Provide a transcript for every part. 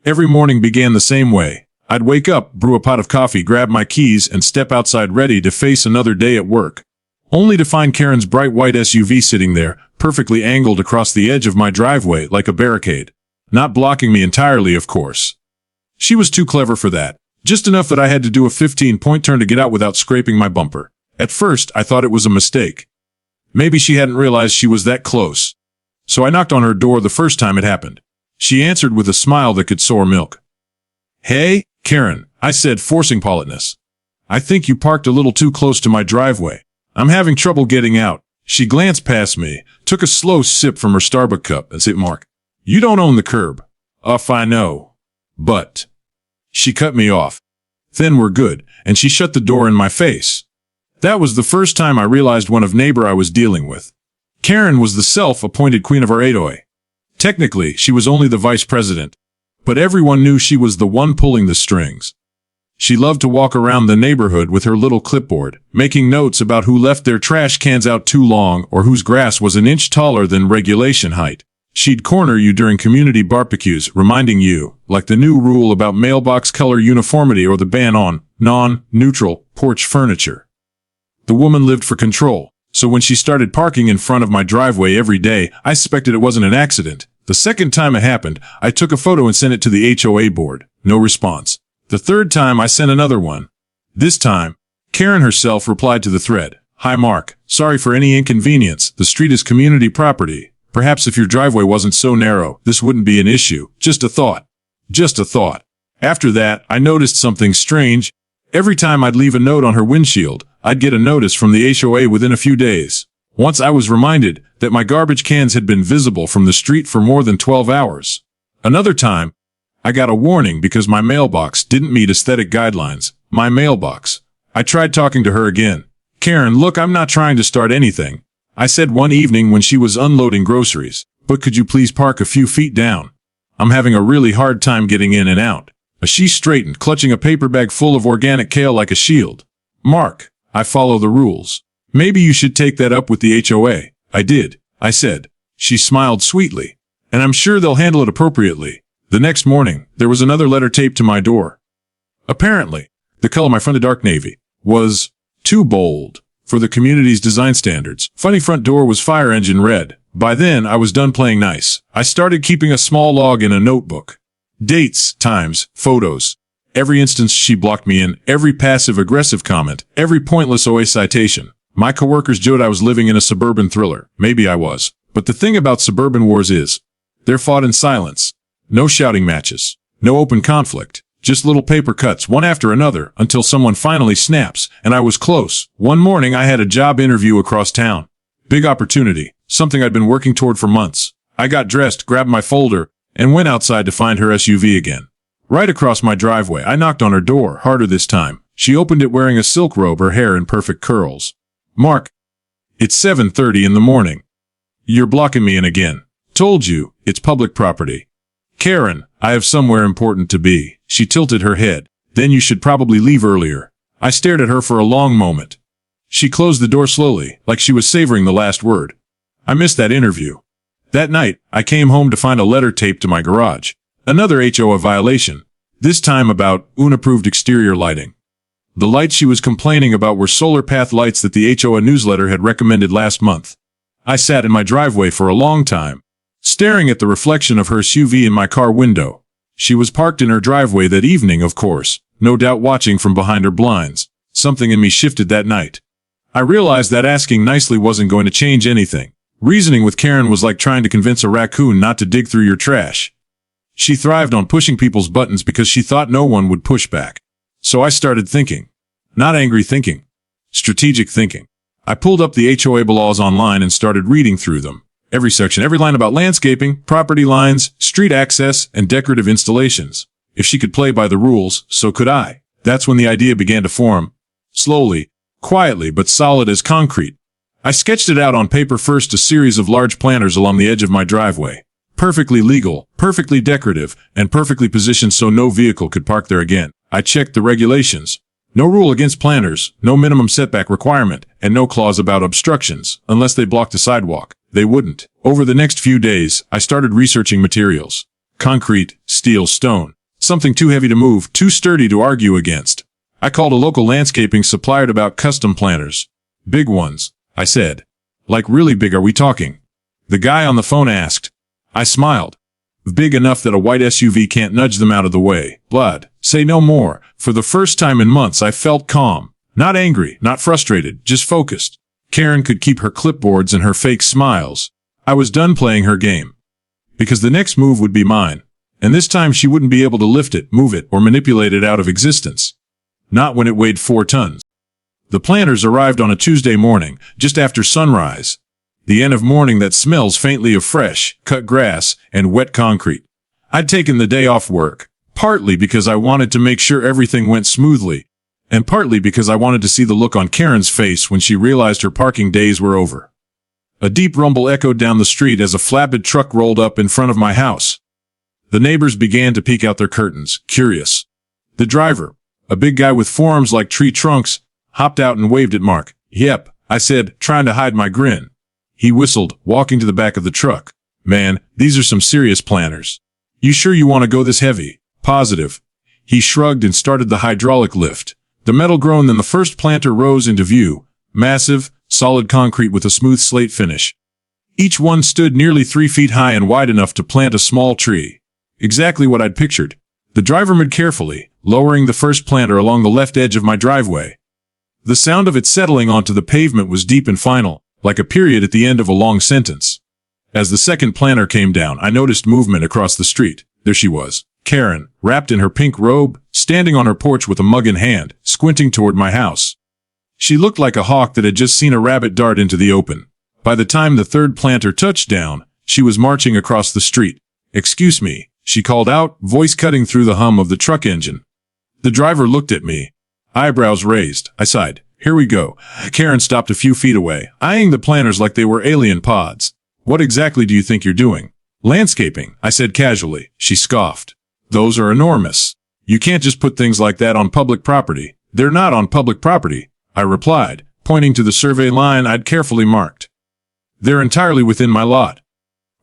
Every morning began the same way. I'd wake up, brew a pot of coffee, grab my keys, and step outside ready to face another day at work. Only to find Karen's bright white SUV sitting there, perfectly angled across the edge of my driveway like a barricade. Not blocking me entirely, of course. She was too clever for that. Just enough that I had to do a 15-point turn to get out without scraping my bumper. At first, I thought it was a mistake. Maybe she hadn't realized she was that close. So I knocked on her door the first time it happened. She answered with a smile that could sour milk. "Hey, Karen," I said, forcing politeness. "I think you parked a little too close to my driveway. I'm having trouble getting out." She glanced past me, took a slow sip from her Starbucks cup, and said, "Mark, you don't own the curb." I know. But. She cut me off. "Then we're good," and she shut the door in my face. That was the first time I realized what of neighbor I was dealing with. Karen was the self-appointed queen of our HOA. Technically, she was only the vice president, but everyone knew she was the one pulling the strings. She loved to walk around the neighborhood with her little clipboard, making notes about who left their trash cans out too long or whose grass was an inch taller than regulation height. She'd corner you during community barbecues, reminding you, like the new rule about mailbox color uniformity or the ban on non-neutral porch furniture. The woman lived for control, so when she started parking in front of my driveway every day, I suspected it wasn't an accident. The second time it happened, I took a photo and sent it to the HOA board. No response. The third time, I sent another one. This time, Karen herself replied to the thread. "Hi Mark, sorry for any inconvenience. The street is community property. Perhaps if your driveway wasn't so narrow, this wouldn't be an issue. Just a thought." Just a thought. After that, I noticed something strange. Every time I'd leave a note on her windshield, I'd get a notice from the HOA within a few days. Once I was reminded that my garbage cans had been visible from the street for more than 12 hours. Another time, I got a warning because my mailbox didn't meet aesthetic guidelines. My mailbox. I tried talking to her again. "Karen, look, I'm not trying to start anything," I said one evening when she was unloading groceries, "but could you please park a few feet down? I'm having a really hard time getting in and out." She straightened, clutching a paper bag full of organic kale like a shield. "Mark, I follow the rules. Maybe you should take that up with the HOA." "I did," I said. She smiled sweetly. "And I'm sure they'll handle it appropriately." The next morning, there was another letter taped to my door. Apparently, the color, my front, a dark navy, was too bold for the community's design standards. Funny front door was fire engine red. By then, I was done playing nice. I started keeping a small log in a notebook. Dates, times, photos. Every instance she blocked me in, every passive-aggressive comment, every pointless OA citation. My coworkers joked I was living in a suburban thriller. Maybe I was. But the thing about suburban wars is, they're fought in silence. No shouting matches. No open conflict. Just little paper cuts, one after another, until someone finally snaps, and I was close. One morning I had a job interview across town. Big opportunity. Something I'd been working toward for months. I got dressed, grabbed my folder, and went outside to find her SUV again. Right across my driveway, I knocked on her door, harder this time. She opened it wearing a silk robe, her hair in perfect curls. "Mark, it's 7:30 in the morning. You're blocking me in again. Told you, it's public property." "Karen, I have somewhere important to be." She tilted her head. "Then you should probably leave earlier." I stared at her for a long moment. She closed the door slowly, like she was savoring the last word. I missed that interview. That night, I came home to find a letter taped to my garage. Another HOA violation. This time about unapproved exterior lighting. The lights she was complaining about were solar path lights that the HOA newsletter had recommended last month. I sat in my driveway for a long time, staring at the reflection of her SUV in my car window. She was parked in her driveway that evening, of course, no doubt watching from behind her blinds. Something in me shifted that night. I realized that asking nicely wasn't going to change anything. Reasoning with Karen was like trying to convince a raccoon not to dig through your trash. She thrived on pushing people's buttons because she thought no one would push back. So I started thinking. Not angry thinking. Strategic thinking. I pulled up the HOA bylaws online and started reading through them. Every section, every line about landscaping, property lines, street access, and decorative installations. If she could play by the rules, so could I. That's when the idea began to form. Slowly, quietly, but solid as concrete. I sketched it out on paper first, a series of large planters along the edge of my driveway. Perfectly legal, perfectly decorative, and perfectly positioned so no vehicle could park there again. I checked the regulations. No rule against planters, no minimum setback requirement, and no clause about obstructions, unless they blocked the sidewalk. They wouldn't. Over the next few days, I started researching materials. Concrete, steel, stone. Something too heavy to move, too sturdy to argue against. I called a local landscaping supplier about custom planters. Big ones, I said. Like really big are we talking? The guy on the phone asked. I smiled. Big enough that a white SUV can't nudge them out of the way. Blood. Say no more. For the first time in months I felt calm. Not angry, not frustrated, just focused. Karen could keep her clipboards and her fake smiles. I was done playing her game. Because the next move would be mine. And this time she wouldn't be able to lift it, move it, or manipulate it out of existence. Not when it weighed 4 tons. The planters arrived on a Tuesday morning, just after sunrise. The end of morning that smells faintly of fresh, cut grass, and wet concrete. I'd taken the day off work, partly because I wanted to make sure everything went smoothly, and partly because I wanted to see the look on Karen's face when she realized her parking days were over. A deep rumble echoed down the street as a flatbed truck rolled up in front of my house. The neighbors began to peek out their curtains, curious. The driver, a big guy with forearms like tree trunks, hopped out and waved at Mark. Yep, I said, trying to hide my grin. He whistled, walking to the back of the truck. Man, these are some serious planters. You sure you want to go this heavy? Positive. He shrugged and started the hydraulic lift. The metal groaned, then the first planter rose into view. Massive, solid concrete with a smooth slate finish. Each one stood nearly 3 feet high and wide enough to plant a small tree. Exactly what I'd pictured. The driver moved carefully, lowering the first planter along the left edge of my driveway. The sound of it settling onto the pavement was deep and final, like a period at the end of a long sentence. As the second planter came down, I noticed movement across the street. There she was, Karen, wrapped in her pink robe, standing on her porch with a mug in hand, squinting toward my house. She looked like a hawk that had just seen a rabbit dart into the open. By the time the third planter touched down, she was marching across the street. Excuse me, she called out, voice cutting through the hum of the truck engine. The driver looked at me. Eyebrows raised. I sighed. Here we go. Karen stopped a few feet away, eyeing the planters like they were alien pods. What exactly do you think you're doing? Landscaping, I said casually. She scoffed. Those are enormous. You can't just put things like that on public property. They're not on public property, I replied, pointing to the survey line I'd carefully marked. They're entirely within my lot.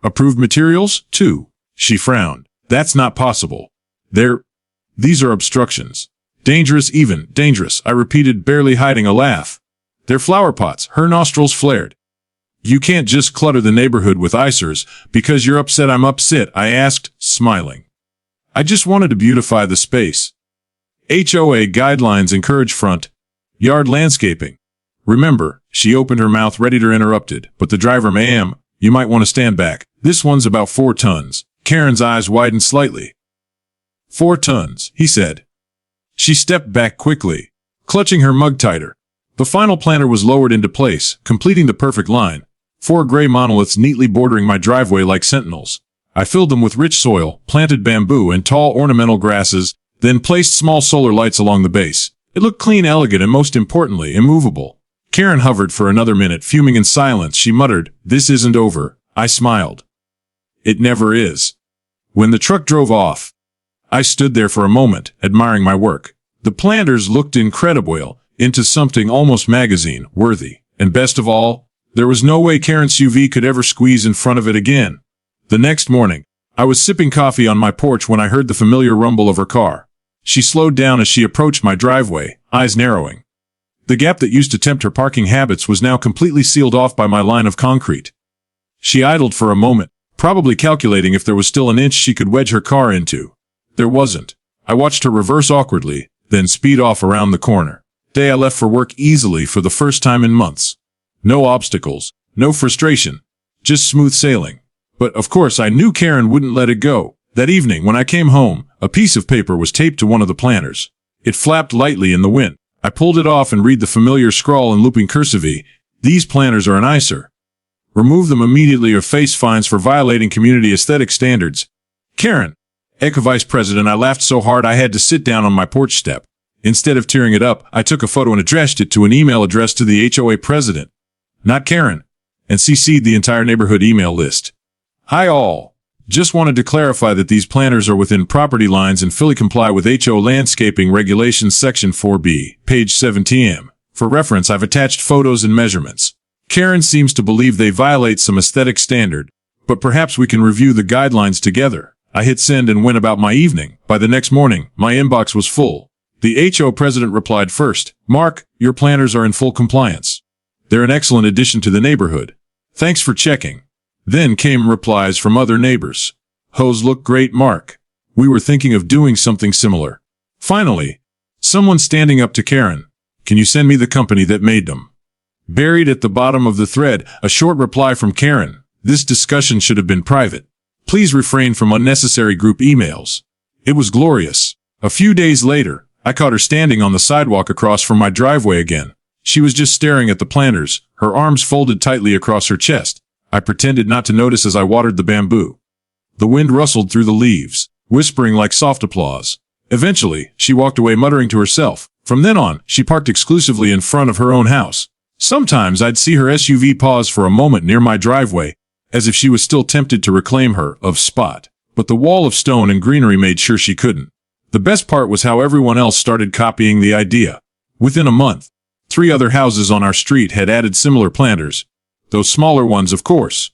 Approved materials, too. She frowned. That's not possible. These are obstructions. Dangerous, even dangerous, I repeated, barely hiding a laugh. They're flower pots. Her nostrils flared. You can't just clutter the neighborhood with eyesores because you're upset I'm upset, I asked, smiling. I just wanted to beautify the space. HOA guidelines encourage front yard landscaping. Remember, she opened her mouth ready to interrupt it, but the driver, ma'am, you might want to stand back. This one's about 4 tons. Karen's eyes widened slightly. 4 tons, he said. She stepped back quickly, clutching her mug tighter. The final planter was lowered into place, completing the perfect line. 4 gray monoliths neatly bordering my driveway like sentinels. I filled them with rich soil, planted bamboo and tall ornamental grasses, then placed small solar lights along the base. It looked clean, elegant, and most importantly, immovable. Karen hovered for another minute, fuming in silence. She muttered, "This isn't over." I smiled. It never is. When the truck drove off, I stood there for a moment, admiring my work. The planters looked incredible, into something almost magazine-worthy. And best of all, there was no way Karen's SUV could ever squeeze in front of it again. The next morning, I was sipping coffee on my porch when I heard the familiar rumble of her car. She slowed down as she approached my driveway, eyes narrowing. The gap that used to tempt her parking habits was now completely sealed off by my line of concrete. She idled for a moment, probably calculating if there was still an inch she could wedge her car into. There wasn't. I watched her reverse awkwardly, then speed off around the corner. Day I left for work easily for the first time in months. No obstacles, no frustration, just smooth sailing. But of course I knew Karen wouldn't let it go. That evening when I came home, a piece of paper was taped to one of the planters. It flapped lightly in the wind. I pulled it off and read the familiar scrawl in looping cursive. These planters are an eyesore. Remove them immediately or face fines for violating community aesthetic standards. Karen, Eco Vice President. I laughed so hard I had to sit down on my porch step. Instead of tearing it up, I took a photo and addressed it to an email addressed to the HOA president, not Karen, and CC'd the entire neighborhood email list. Hi all. Just wanted to clarify that these planters are within property lines and fully comply with HO Landscaping Regulations Section 4B, page 17. For reference, I've attached photos and measurements. Karen seems to believe they violate some aesthetic standard, but perhaps we can review the guidelines together. I hit send and went about my evening. By the next morning, my inbox was full. The HO president replied first, "Mark, your planters are in full compliance. They're an excellent addition to the neighborhood. Thanks for checking." Then came replies from other neighbors. "Hose look great, Mark. We were thinking of doing something similar." Finally, someone standing up to Karen. "Can you send me the company that made them?" Buried at the bottom of the thread, a short reply from Karen. "This discussion should have been private. Please refrain from unnecessary group emails." It was glorious. A few days later, I caught her standing on the sidewalk across from my driveway again. She was just staring at the planters, her arms folded tightly across her chest. I pretended not to notice as I watered the bamboo. The wind rustled through the leaves, whispering like soft applause. Eventually, she walked away muttering to herself. From then on, she parked exclusively in front of her own house. Sometimes I'd see her SUV pause for a moment near my driveway, as if she was still tempted to reclaim her of spot. But the wall of stone and greenery made sure she couldn't. The best part was how everyone else started copying the idea. Within a month, 3 other houses on our street had added similar planters. Those smaller ones, of course.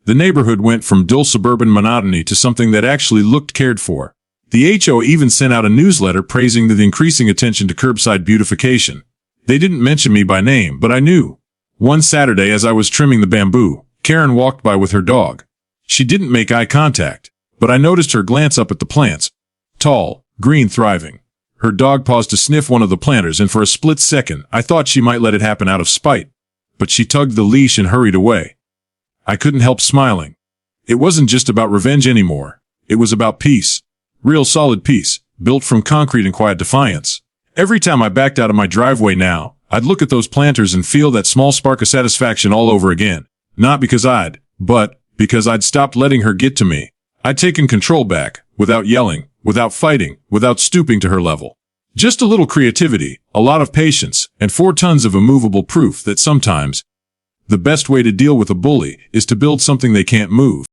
The neighborhood went from dull suburban monotony to something that actually looked cared for. The HO even sent out a newsletter praising the increasing attention to curbside beautification. They didn't mention me by name, but I knew. One Saturday as I was trimming the bamboo, Karen walked by with her dog. She didn't make eye contact, but I noticed her glance up at the plants. Tall, green, thriving. Her dog paused to sniff one of the planters, and for a split second, I thought she might let it happen out of spite. But she tugged the leash and hurried away. I couldn't help smiling. It wasn't just about revenge anymore. It was about peace. Real solid peace, built from concrete and quiet defiance. Every time I backed out of my driveway now, I'd look at those planters and feel that small spark of satisfaction all over again. Not because but because I'd stopped letting her get to me. I'd taken control back, without yelling, without fighting, without stooping to her level. Just a little creativity, a lot of patience, and 4 tons of immovable proof that sometimes the best way to deal with a bully is to build something they can't move.